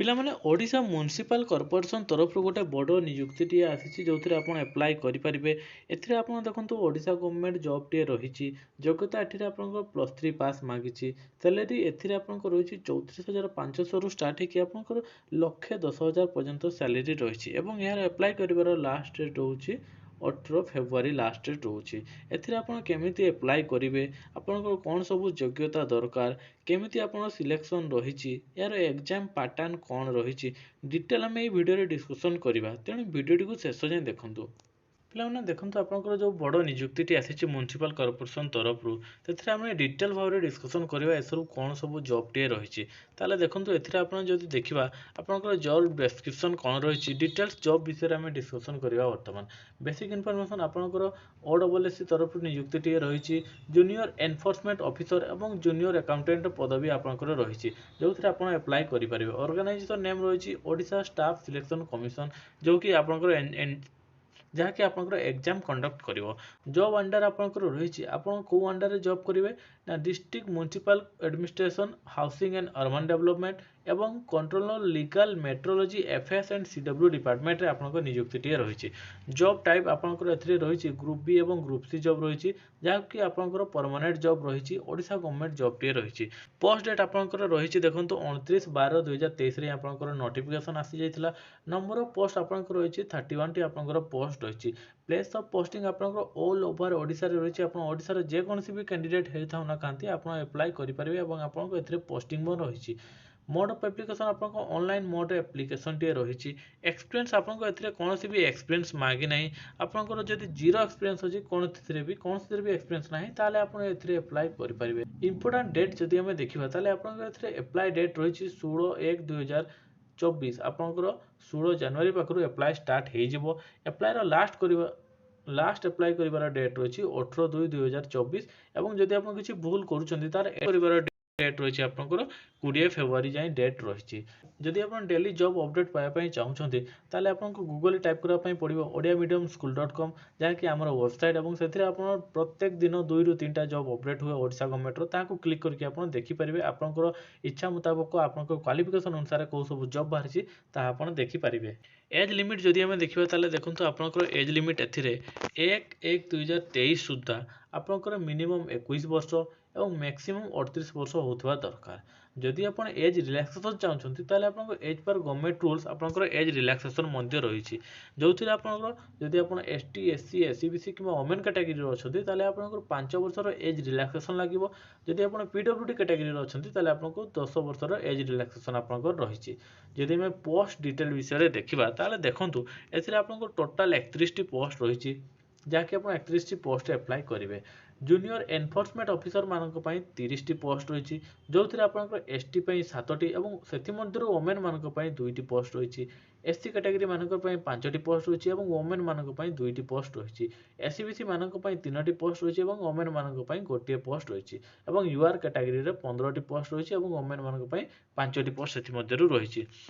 ପିଲାମାନେ Odisha municipal corporation ତରଫରୁ ଗୋଟେ ବଡ଼ ନିଯୁକ୍ତିଟିଏ ଆସିଛି ଯେଉଁଥିରେ ଆପଣ ଆପ୍ଲାଏ କରିପାରିବେ। ଏଥିରେ ଆପଣ ଦେଖନ୍ତୁ ଓଡ଼ିଶା ଗଭର୍ଣ୍ଣମେଣ୍ଟ ଜବ୍ଟିଏ ରହିଛି। ଯୋଗ୍ୟତା ଏଥିରେ ଆପଣଙ୍କର +3 ପାସ୍ ମାଗିଛି। ସାଲେରୀ ଏଥିରେ ଆପଣଙ୍କର ରହିଛି 34,500ରୁ ଷ୍ଟାର୍ଟ ହେଇକି ଆପଣଙ୍କର 1,10,000 ପର୍ଯ୍ୟନ୍ତ ସାଲେରୀ ରହିଛି ଏବଂ ଏହାର ଆପ୍ଲାଏ କରିବାର ଲାଷ୍ଟ ଡେଟ୍ ରହୁଛି 18 ଫେବୃଆରୀ ଲାଷ୍ଟ ଡେଟ୍ ରହୁଛି। ଏଥିରେ ଆପଣ କେମିତି ଆପ୍ଲାଏ କରିବେ, ଆପଣଙ୍କର କ'ଣ ସବୁ ଯୋଗ୍ୟତା ଦରକାର, କେମିତି ଆପଣ ସିଲେକ୍ସନ୍ ରହିଛି, ଏହାର ଏକ୍ଜାମ୍ ପାଟର୍ନ କ'ଣ ରହିଛି, ଡିଟେଲ୍ ଆମେ ଏହି ଭିଡ଼ିଓରେ ଡିସ୍କସନ୍ କରିବା। ତେଣୁ ଭିଡ଼ିଓଟିକୁ ଶେଷ ଯାଏଁ ଦେଖନ୍ତୁ। ପିଲାମାନେ ଦେଖନ୍ତୁ ଆପଣଙ୍କର ଯେଉଁ ବଡ଼ ନିଯୁକ୍ତିଟି ଆସିଛି ମ୍ୟୁନିସିପାଲ କର୍ପୋରେସନ ତରଫରୁ, ସେଥିରେ ଆମେ ଡିଟେଲ୍ ଭାବରେ ଡିସ୍କସନ୍ କରିବା ଏସବୁ କ'ଣ ସବୁ ଜବ୍ଟିଏ ରହିଛି। ତାହେଲେ ଦେଖନ୍ତୁ ଏଥିରେ ଆପଣ ଯଦି ଦେଖିବା ଆପଣଙ୍କର ଜବ୍ ଡେସ୍କ୍ରିପସନ୍ କ'ଣ ରହିଛି, ଡିଟେଲ୍ସ ଜବ୍ ବିଷୟରେ ଆମେ ଡିସ୍କସନ୍ କରିବା। ବର୍ତ୍ତମାନ ବେସିକ୍ ଇନଫର୍ମେସନ୍ ଆପଣଙ୍କର OSSC ତରଫରୁ ନିଯୁକ୍ତିଟିଏ ରହିଛି। ଜୁନିୟର ଏନଫୋର୍ସମେଣ୍ଟ ଅଫିସର ଏବଂ ଜୁନିୟର ଆକାଉଣ୍ଟାଣ୍ଟ ପଦବୀ ଆପଣଙ୍କର ରହିଛି, ଯେଉଁଥିରେ ଆପଣ ଆପ୍ଲାଏ କରିପାରିବେ। ଅର୍ଗାନାଇଜେସନ୍ ନେମ୍ ରହିଛି ଓଡ଼ିଶା ଷ୍ଟାଫ୍ ସିଲେକ୍ସନ୍ କମିଶନ, ଯେଉଁକି ଆପଣଙ୍କର ଯାହାକି ଆପଣଙ୍କର ଏକ୍ଜାମ୍ କଣ୍ଡକ୍ଟ କରିବ। ଜବ୍ ଅଣ୍ଡର ଆପଣଙ୍କର ରହିଛି, ଆପଣ କେଉଁ ଅଣ୍ଡରରେ ଜବ୍ କରିବେ ନା district municipal administration, housing and urban development ଏବଂ controller legal metrology FS and CW ଡିପାର୍ଟମେଣ୍ଟରେ ଆପଣଙ୍କ ନିଯୁକ୍ତିଟିଏ ରହିଛି। ଜବ୍ ଟାଇପ୍ ଆପଣଙ୍କର ଏଥିରେ ରହିଛି ଗ୍ରୁପ୍ B ଏବଂ ଗ୍ରୁପ୍ C ଜବ୍ ରହିଛି, ଯାହାକି ଆପଣଙ୍କର ପରମାନେଣ୍ଟ ଜବ୍ ରହିଛି। ଓଡ଼ିଶା ଗଭର୍ଣ୍ଣମେଣ୍ଟ ଜବ୍ଟିଏ ରହିଛି। ପୋଷ୍ଟ ଡେଟ୍ ଆପଣଙ୍କର ରହିଛି ଦେଖନ୍ତୁ 29/12/2023ରେ ଆପଣଙ୍କର ନୋଟିଫିକେସନ୍ ଆସିଯାଇଥିଲା। ନମ୍ବର ଅଫ୍ ପୋଷ୍ଟ ଆପଣଙ୍କର ରହିଛି 31ଟି ଆପଣଙ୍କର ପୋଷ୍ଟ ରହିଛି। ପ୍ଲେସ୍ ଅଫ୍ ପୋଷ୍ଟିଂ ଆପଣଙ୍କର ଅଲ୍ ଓଭର ଓଡ଼ିଶାରେ ରହିଛି। ଆପଣ ଓଡ଼ିଶାର ଯେକୌଣସି ବି କ୍ୟାଣ୍ଡିଡେଟ୍ ହେଇଥାଉ ନା କାହିଁକି ଆପଣ ଆପ୍ଲାଏ କରିପାରିବେ ଏବଂ ଆପଣଙ୍କ ଏଥିରେ ପୋଷ୍ଟିଂ ମଧ୍ୟ ରହିଛି। ମୋଡ୍ ଅଫ୍ ଆପ୍ଲିକେସନ୍ ଆପଣଙ୍କ ଅନଲାଇନ୍ ମୋଡ୍ ଆପ୍ଲିକେସନ୍ଟିଏ ରହିଛି। ଏକ୍ସପିରିଏନ୍ସ ଆପଣଙ୍କ ଏଥିରେ କୌଣସି ବି ଏକ୍ସପିରିଏନ୍ସ ମାଗି ନାହିଁ। ଆପଣଙ୍କର ଯଦି ଜିରୋ ଏକ୍ସପିରିଏନ୍ସ ଅଛି କୌଣସିଥିରେ ବି ଏକ୍ସପିରିଏନ୍ସ ନାହିଁ, ତାହେଲେ ଆପଣ ଏଥିରେ ଆପ୍ଲାଏ କରିପାରିବେ। ଇମ୍ପୋର୍ଟାଣ୍ଟ ଡେଟ୍ ଯଦି ଆମେ ଦେଖିବା ତାହେଲେ ଆପଣଙ୍କ ଏଥିରେ ଆପ୍ଲାଏ ଡେଟ୍ ରହିଛି 16/1/2024। ଆପଣଙ୍କର 16 ଜାନୁଆରୀ ପାଖରୁ ଆପ୍ଲାଏ ଷ୍ଟାର୍ଟ ହେଇଯିବ। ଆପ୍ଲାଏର ଲାଷ୍ଟ ଆପ୍ଲାଏ କରିବାର ଡେଟ୍ ରହିଛି 18/2/2024 ଏବଂ ଯଦି ଆପଣ କିଛି ଭୁଲ କରୁଛନ୍ତି ତାର କରିବାର ଡେଟ୍ ରହିଛି ଆପଣଙ୍କର 20 ଫେବୃଆରୀ ଯାଏଁ ଡେଟ୍ ରହିଛି। ଯଦି ଆପଣ ଡେଲି ଜବ୍ ଅପଡେଟ୍ ପାଇବା ପାଇଁ ଚାହୁଁଛନ୍ତି ତାହେଲେ ଆପଣଙ୍କୁ ଗୁଗଲରେ ଟାଇପ୍ କରିବା ପାଇଁ ପଡ଼ିବ ODIAMediumSchool.com, ଯାହାକି ଆମର ୱେବସାଇଟ୍, ଏବଂ ସେଥିରେ ଆପଣ ପ୍ରତ୍ୟେକ ଦିନ 2ରୁ 3ଟା ଜବ୍ ଅପଡେଟ୍ ହୁଏ ଓଡ଼ିଶା ଗଭର୍ଣ୍ଣମେଣ୍ଟର। ତାହାକୁ କ୍ଲିକ୍ କରିକି ଆପଣ ଦେଖିପାରିବେ। ଆପଣଙ୍କର ଇଚ୍ଛା ମୁତାବକ ଆପଣଙ୍କ କ୍ୱାଲିଫିକେସନ୍ ଅନୁସାରେ କେଉଁ ସବୁ ଜବ୍ ବାହାରିଛି ତାହା ଆପଣ ଦେଖିପାରିବେ। ଏଜ୍ ଲିମିଟ୍ ଯଦି ଆମେ ଦେଖିବା ତାହେଲେ ଦେଖନ୍ତୁ ଆପଣଙ୍କର ଏଜ୍ ଲିମିଟ୍ ଏଥିରେ 1/1/2023 ସୁଦ୍ଧା ଆପଣଙ୍କର ମିନିମମ୍ 21 ବର୍ଷ ଏବଂ ମ୍ୟାକ୍ସିମମ୍ 38 ବର୍ଷ ହେଉଥିବା ଦରକାର। ଯଦି ଆପଣ ଏଜ୍ ରିଲାକ୍ସେସନ୍ ଚାହୁଁଛନ୍ତି ତାହେଲେ ଆପଣଙ୍କ ଏଜ୍ ପର୍ ଗଭର୍ଣ୍ଣମେଣ୍ଟ ରୁଲ୍ସ ଆପଣଙ୍କର ଏଜ୍ ରିଲାକ୍ସେସନ୍ ମଧ୍ୟ ରହିଛି, ଯେଉଁଥିରେ ଆପଣଙ୍କର ଯଦି ଆପଣ ST SC SC BC କିମ୍ବା ଓମେନ୍ କ୍ୟାଟାଗୋରୀରେ ଅଛନ୍ତି ତାହେଲେ ଆପଣଙ୍କର 5 ବର୍ଷର ଏଜ୍ ରିଲାକ୍ସେସନ୍ ଲାଗିବ। ଯଦି ଆପଣ PWD କ୍ୟାଟାଗୋରୀରେ ଅଛନ୍ତି ତାହେଲେ ଆପଣଙ୍କୁ 10 ବର୍ଷର ଏଜ୍ ରିଲାକ୍ସେସନ୍ ଆପଣଙ୍କର ରହିଛି। ଯଦି ଆମେ ପୋଷ୍ଟ ଡିଟେଲ୍ ବିଷୟରେ ଦେଖିବା ତାହେଲେ ଦେଖନ୍ତୁ ଏଥିରେ ଆପଣଙ୍କର ଟୋଟାଲ୍ 31ଟି ପୋଷ୍ଟ ରହିଛି, ଯାହାକି ଆପଣ 31ଟି ପୋଷ୍ଟରେ ଆପ୍ଲାଏ କରିବେ। ଜୁନିୟର ଏନଫୋର୍ସମେଣ୍ଟ ଅଫିସର ମାନଙ୍କ ପାଇଁ 30ଟି ପୋଷ୍ଟ ରହିଛି, ଯେଉଁଥିରେ ଆପଣଙ୍କର ST ପାଇଁ 7ଟି ଏବଂ ସେଥିମଧ୍ୟରୁ ଓମେନ୍ ମାନଙ୍କ ପାଇଁ 2ଟି ପୋଷ୍ଟ ରହିଛି। SC କ୍ୟାଟାଗୋରୀ ମାନଙ୍କ ପାଇଁ 5ଟି ପୋଷ୍ଟ ରହିଛି ଏବଂ ଓମେନ୍ ମାନଙ୍କ ପାଇଁ 2ଟି ପୋଷ୍ଟ ରହିଛି। SC BC ମାନଙ୍କ ପାଇଁ 3ଟି ପୋଷ୍ଟ ରହିଛି ଏବଂ ଓମେନ୍ ମାନଙ୍କ ପାଇଁ 1ଟିଏ ପୋଷ୍ଟ ରହିଛି ଏବଂ UR କ୍ୟାଟାଗୋରୀରେ 15ଟି ପୋଷ୍ଟ ରହିଛି ଏବଂ ଓମେନ୍ ମାନଙ୍କ ପାଇଁ 5ଟି ପୋଷ୍ଟ ସେଥିମଧ୍ୟରୁ ରହିଛି।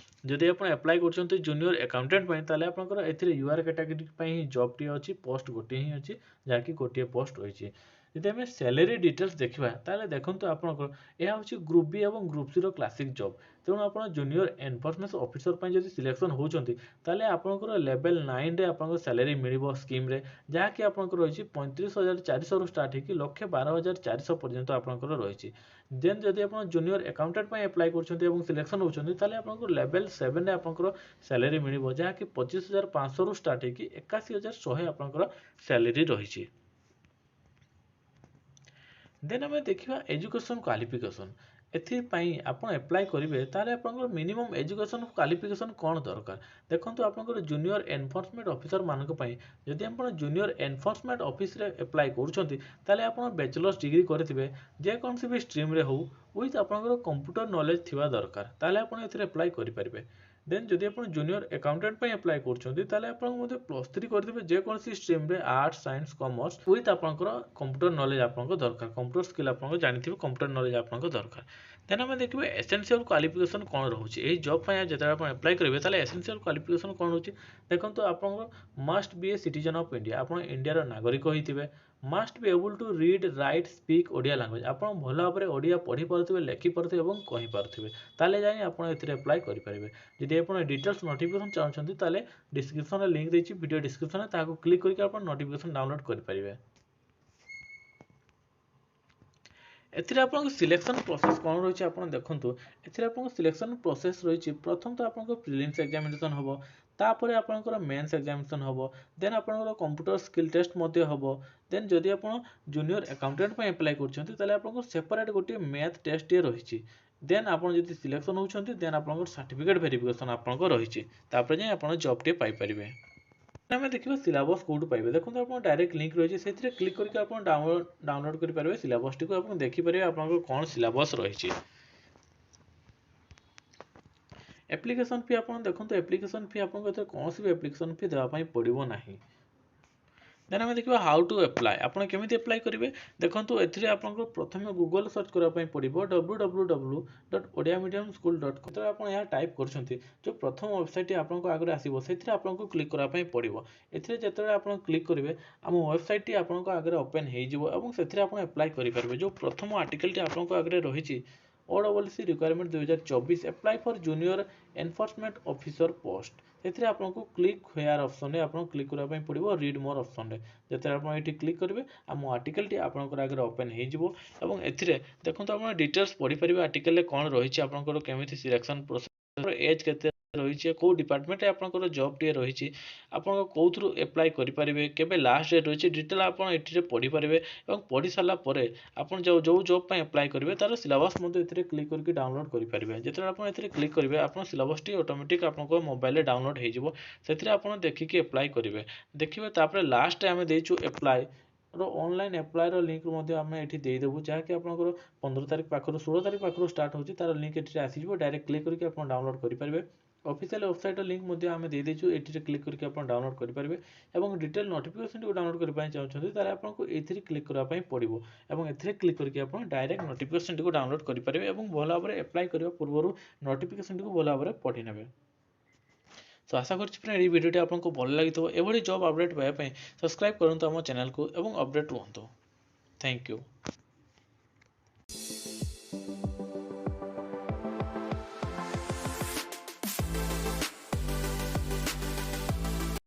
ଯଦି ଆପଣ ଆପ୍ଲାଏ କରୁଛନ୍ତି ଜୁନିୟର ଆକାଉଣ୍ଟାଣ୍ଟ ପାଇଁ ତାହେଲେ ଆପଣଙ୍କର ଏଥିରେ UR କ୍ୟାଟାଗୋରୀ ପାଇଁ ହିଁ ଜବ୍ଟିଏ ଅଛି, ପୋଷ୍ଟ ଗୋଟିଏ ହିଁ ଅଛି, ଯାହାକି ଗୋଟିଏ ପୋଷ୍ଟ ରହିଛି। ଯଦି ଆମେ ସ୍ୟାଲେରୀ ଡିଟେଲ୍ସ ଦେଖିବା ତାହେଲେ ଦେଖନ୍ତୁ ଆପଣଙ୍କର ଏହା ହେଉଛି ଗ୍ରୁପ୍ B ଏବଂ ଗ୍ରୁପ୍ Cର କ୍ଲାସିକ୍ ଜବ୍। ତେଣୁ ଆପଣ ଜୁନିୟର ଏନଫୋର୍ସମେଣ୍ଟ ଅଫିସର ପାଇଁ ଯଦି ସିଲେକ୍ସନ୍ ହେଉଛନ୍ତି ତାହେଲେ ଆପଣଙ୍କର ଲେଭେଲ୍ 9ରେ ଆପଣଙ୍କ ସ୍ୟାଲେରୀ ମିଳିବ ସ୍କିମ୍ରେ, ଯାହାକି ଆପଣଙ୍କର ରହିଛି 35,400ରୁ ଷ୍ଟାର୍ଟ ହେଇକି 1,12,400 ପର୍ଯ୍ୟନ୍ତ ଆପଣଙ୍କର ରହିଛି। ଦେନ୍ ଯଦି ଆପଣ ଜୁନିୟର ଆକାଉଣ୍ଟାଣ୍ଟ ପାଇଁ ଆପ୍ଲାଏ କରୁଛନ୍ତି ଏବଂ ସିଲେକ୍ସନ୍ ହେଉଛନ୍ତି ତାହେଲେ ଆପଣଙ୍କୁ ଲେଭେଲ୍ 7ରେ ଆପଣଙ୍କର ସ୍ୟାଲେରୀ ମିଳିବ, ଯାହାକି 25,500ରୁ ଷ୍ଟାର୍ଟ ହେଇକି 81,100 ଆପଣଙ୍କର ସ୍ୟାଲେରୀ ରହିଛି। ଦେନ୍ ଆମେ ଦେଖିବା ଏଜୁକେସନ୍ କ୍ୱାଲିଫିକେସନ୍। ଏଥିପାଇଁ ଆପଣ ଆପ୍ଲାଏ କରିବେ ତାହେଲେ ଆପଣଙ୍କର ମିନିମମ୍ ଏଜୁକେସନ୍ କ୍ୱାଲିଫିକେସନ୍ କ'ଣ ଦରକାର। ଦେଖନ୍ତୁ ଆପଣଙ୍କର ଜୁନିୟର ଏନଫୋର୍ସମେଣ୍ଟ ଅଫିସର ମାନଙ୍କ ପାଇଁ ଯଦି ଆପଣ ଜୁନିୟର ଏନଫୋର୍ସମେଣ୍ଟ ଅଫିସରେ ଆପ୍ଲାଏ କରୁଛନ୍ତି ତାହେଲେ ଆପଣ ବ୍ୟାଚଲର୍ସ ଡିଗ୍ରୀ କରିଥିବେ, ଯେକୌଣସି ବି ଷ୍ଟ୍ରିମ୍ରେ ହେଉ, ୱିଥ୍ ଆପଣଙ୍କର କମ୍ପ୍ୟୁଟର ନଲେଜ ଥିବା ଦରକାର, ତାହେଲେ ଆପଣ ଏଥିରେ ଆପ୍ଲାଏ କରିପାରିବେ। ଦେନ୍ ଯଦି ଆପଣ ଜୁନିୟର ଆକାଉଣ୍ଟାଣ୍ଟ ପାଇଁ ଆପ୍ଲାଏ କରୁଛନ୍ତି ତାହେଲେ ଆପଣଙ୍କୁ ମଧ୍ୟ +3 କରିଥିବେ ଯେକୌଣସି ଷ୍ଟ୍ରିମ୍ରେ ଆର୍ଟ୍ସ ସାଇନ୍ସ କମର୍ସ, ୱିଥ୍ ଆପଣଙ୍କର କମ୍ପ୍ୟୁଟର ନଲେଜ ଆପଣଙ୍କ ଦରକାର, କମ୍ପ୍ୟୁଟର ସ୍କିଲ୍ ଆପଣଙ୍କ ଜାଣିଥିବେ, କମ୍ପ୍ୟୁଟର ନଲେଜ ଆପଣଙ୍କ ଦରକାର। ଦେନ୍ ଆମେ ଦେଖିବା ଏସେନ୍ସିଆଲ କ୍ୱାଲିଫିକେସନ୍ କ'ଣ ରହୁଛି। ଏହି ଜବ୍ ପାଇଁ ଯେତେବେଳେ ଆପଣ ଆପ୍ଲାଏ କରିବେ ତାହେଲେ ଏସେନ୍ସିଆଲ କ୍ୱାଲିଫିକେସନ୍ କ'ଣ ରହୁଛି। ଦେଖନ୍ତୁ ଆପଣଙ୍କର ମଷ୍ଟ ବି ଏ ସିଟିଜେନ୍ ଅଫ୍ ଇଣ୍ଡିଆ, ଆପଣ ଇଣ୍ଡିଆର ନାଗରିକ ହୋଇଥିବେ। must be able to read, write, speak Odia language. ଆପଣ ଭଲ ଭାବରେ ଓଡ଼ିଆ ପଢ଼ିପାରୁଥିବେ, ଲେଖିପାରୁଥିବେ ଏବଂ କହିପାରୁଥିବେ, ତାହେଲେ ଯାଇ ଆପଣ ଏଥିରେ ଆପ୍ଲାଏ କରିପାରିବେ। ଯଦି ଆପଣ ଡିଟେଲ୍ସ ନୋଟିଫିକେସନ୍ ଚାହୁଁଛନ୍ତି ତାହେଲେ ଡିସ୍କ୍ରିପ୍ସନରେ ଲିଙ୍କ୍ ଦେଇଛି ଭିଡ଼ିଓ ଡିସ୍କ୍ରିପ୍ସନରେ, ତାହାକୁ କ୍ଲିକ୍ କରିକି ଆପଣ ନୋଟିଫିକେସନ୍ ଡାଉନଲୋଡ୍ କରିପାରିବେ। ଏଥିରେ ଆପଣଙ୍କ ସିଲେକ୍ସନ୍ ପ୍ରୋସେସ୍ କ'ଣ ରହିଛି ଆପଣ ଦେଖନ୍ତୁ। ଏଥିରେ ଆପଣଙ୍କ ସିଲେକ୍ସନ୍ ପ୍ରୋସେସ୍ ରହିଛି, ପ୍ରଥମତଃ ଆପଣଙ୍କ ପ୍ରିଲିମ୍ସ ଏକ୍ଜାମିନେସନ୍ ହେବ, ତାପରେ ଆପଣଙ୍କର ମେନ୍ସ ଏକ୍ଜାମିନେସନ୍ ହେବ, ଦେନ୍ ଆପଣଙ୍କର କମ୍ପ୍ୟୁଟର ସ୍କିଲ୍ ଟେଷ୍ଟ ମଧ୍ୟ ହେବ, ଦେନ୍ ଯଦି ଆପଣ ଜୁନିୟର ଆକାଉଣ୍ଟାଣ୍ଟ ପାଇଁ ଆପ୍ଲାଏ କରୁଛନ୍ତି ତାହେଲେ ଆପଣଙ୍କର ସେପାରେଟ୍ ଗୋଟିଏ ମ୍ୟାଥ୍ ଟେଷ୍ଟଟିଏ ରହିଛି। ଦେନ୍ ଆପଣ ଯଦି ସିଲେକ୍ସନ୍ ହେଉଛନ୍ତି ଦେନ୍ ଆପଣଙ୍କର ସାର୍ଟିଫିକେଟ୍ ଭେରିଫିକେସନ୍ ଆପଣଙ୍କର ରହିଛି, ତାପରେ ଯାଇ ଆପଣ ଜବ୍ଟିଏ ପାଇପାରିବେ। ଆମେ ଦେଖିବା ସିଲାବସ୍ କୋଉଠୁ ପାଇବେ। ଦେଖନ୍ତୁ ଆପଣ ଡାଇରେକ୍ଟ ଲିଙ୍କ୍ ରହିଛି, ସେଥିରେ କ୍ଲିକ୍ କରିକି ଆପଣ ଡାଉନଲୋଡ୍ କରିପାରିବେ ସିଲାବସଟିକୁ ଏବଂ ଦେଖିପାରିବେ ଆପଣଙ୍କର କ'ଣ ସିଲାବସ୍ ରହିଛି। ଆପ୍ଲିକେସନ୍ ଫି ଆପଣ ଦେଖନ୍ତୁ, ଆପ୍ଲିକେସନ୍ ଫି ଆପଣଙ୍କୁ ଏଥିରେ କୌଣସି ବି ଆପ୍ଲିକେସନ୍ ଫି ଦେବା ପାଇଁ ପଡ଼ିବ ନାହିଁ। ଦେନ୍ ଆମେ ଦେଖିବା ହାଉ ଟୁ ଆପ୍ଲାଏ, ଆପଣ କେମିତି ଆପ୍ଲାଏ କରିବେ। ଦେଖନ୍ତୁ ଏଥିରେ ଆପଣଙ୍କୁ ପ୍ରଥମେ ଗୁଗଲ ସର୍ଚ୍ଚ କରିବା ପାଇଁ ପଡ଼ିବ www.odiamediumschool.com। ଯେତେବେଳେ ଆପଣ ଏହା ଟାଇପ୍ କରୁଛନ୍ତି, ଯେଉଁ ପ୍ରଥମ ୱେବସାଇଟ୍ଟି ଆପଣଙ୍କ ଆଗରେ ଆସିବ ସେଥିରେ ଆପଣଙ୍କୁ କ୍ଲିକ୍ କରିବା ପାଇଁ ପଡ଼ିବ। ଏଥିରେ ଯେତେବେଳେ ଆପଣ କ୍ଲିକ୍ କରିବେ ଆମ ୱେବସାଇଟ୍ଟି ଆପଣଙ୍କ ଆଗରେ ଓପେନ୍ ହେଇଯିବ ଏବଂ ସେଥିରେ ଆପଣ ଆପ୍ଲାଏ କରିପାରିବେ। ଯେଉଁ ପ୍ରଥମ ଆର୍ଟିକଲଟି ଆପଣଙ୍କ ଆଗରେ ରହିଛି OCC requirement 2024 apply for junior enforcement officer post, ସେଥିରେ ଆପଣଙ୍କୁ କ୍ଲିକ୍ ହେୟାର ଅପସନରେ ଆପଣ କ୍ଲିକ୍ କରିବା ପାଇଁ ପଡ଼ିବ ରିଡ୍ ମୋର୍ ଅପସନରେ। ଯେତେବେଳେ ଆପଣ ଏଠି କ୍ଲିକ୍ କରିବେ ଆମ ଆର୍ଟିକଲଟି ଆପଣଙ୍କର ଆଗରେ ଓପେନ୍ ହେଇଯିବ ଏବଂ ଏଥିରେ ଦେଖନ୍ତୁ ଆପଣ ଡିଟେଲ୍ସ ପଢ଼ିପାରିବେ ଆର୍ଟିକଲରେ କ'ଣ ରହିଛି, ଆପଣଙ୍କର କେମିତି ସିଲେକ୍ସନ୍ ପ୍ରୋସେସ୍, ଏଜ୍ କେତେ ରହିଛି, କେଉଁ ଡିପାର୍ଟମେଣ୍ଟରେ ଆପଣଙ୍କର ଜବ୍ଟିଏ ରହିଛି, ଆପଣ କେଉଁଥିରୁ ଆପ୍ଲାଏ କରିପାରିବେ, କେବେ ଲାଷ୍ଟ ଡେଟ୍ ରହିଛି, ଡିଟେଲ୍ ଆପଣ ଏଠିରେ ପଢ଼ିପାରିବେ। ଏବଂ ପଢ଼ି ସାରିଲା ପରେ ଆପଣ ଯେଉଁ ଜବ୍ ପାଇଁ ଆପ୍ଲାଏ କରିବେ ତାର ସିଲାବସ୍ ମଧ୍ୟ ଏଥିରେ କ୍ଲିକ୍ କରିକି ଡାଉନଲୋଡ୍ କରିପାରିବେ। ଯେତେବେଳେ ଆପଣ ଏଥିରେ କ୍ଲିକ୍ କରିବେ ଆପଣ ସିଲାବସ୍ଟି ଅଟୋମେଟିକ୍ ଆପଣଙ୍କ ମୋବାଇଲରେ ଡାଉନଲୋଡ୍ ହେଇଯିବ, ସେଥିରେ ଆପଣ ଦେଖିକି ଆପ୍ଲାଏ କରିବେ। ଦେଖିବେ ତାପରେ ଲାଷ୍ଟରେ ଆମେ ଦେଇଛୁ ଆପ୍ଲାଏ ଅନଲାଇନ୍ ଆପ୍ଲାଏର ଲିଙ୍କ୍ ମଧ୍ୟ ଆମେ ଏଠି ଦେଇଦେବୁ, ଯାହାକି ଆପଣଙ୍କର 15 ତାରିଖ ପାଖରୁ 16 ତାରିଖ ପାଖରୁ ଷ୍ଟାର୍ଟ ହେଉଛି, ତାର ଲିଙ୍କ୍ ଏଠିରେ ଆସିଯିବ, ଡାଇରେକ୍ଟ କ୍ଲିକ୍ କରିକି ଆପଣ ଡାଉନଲୋଡ୍ କରିପାରିବେ। ଅଫିସିଆଲ ୱେବସାଇଟ୍ର ଲିଙ୍କ୍ ମଧ୍ୟ ଆମେ ଦେଇଦେଇଛୁ, ଏଠିରେ କ୍ଲିକ୍ କରିକି ଆପଣ ଡାଉନଲୋଡ୍ କରିପାରିବେ। ଏବଂ ଡିଟେଲ୍ ନୋଟିଫିକେସନଟିକୁ ଡାଉନଲୋଡ୍ କରିବା ପାଇଁ ଚାହୁଁଛନ୍ତି ତାହେଲେ ଆପଣଙ୍କୁ ଏଥିରେ କ୍ଲିକ୍ କରିବା ପାଇଁ ପଡ଼ିବ ଏବଂ ଏଥିରେ କ୍ଲିକ୍ କରିକି ଆପଣ ଡାଇରେକ୍ଟ ନୋଟିଫିକେସନଟିକୁ ଡାଉନଲୋଡ୍ କରିପାରିବେ ଏବଂ ଭଲ ଭାବରେ ଆପ୍ଲାଏ କରିବା ପୂର୍ବରୁ ନୋଟିଫିକେସନଟିକୁ ଭଲ ଭାବରେ ପଢ଼ି ନେବେ। ତ ଆଶା କରୁଛି ଫ୍ରେଣ୍ଡ ଏହି ଭିଡ଼ିଓଟି ଆପଣଙ୍କୁ ଭଲ ଲାଗିଥିବ। ଏଭଳି ଜବ୍ ଅପଡେଟ୍ ପାଇବା ପାଇଁ ସବସ୍କ୍ରାଇବ୍ କରନ୍ତୁ ଆମ ଚ୍ୟାନେଲକୁ ଏବଂ ଅପଡେଟ୍ ରୁହନ୍ତୁ। Thank you.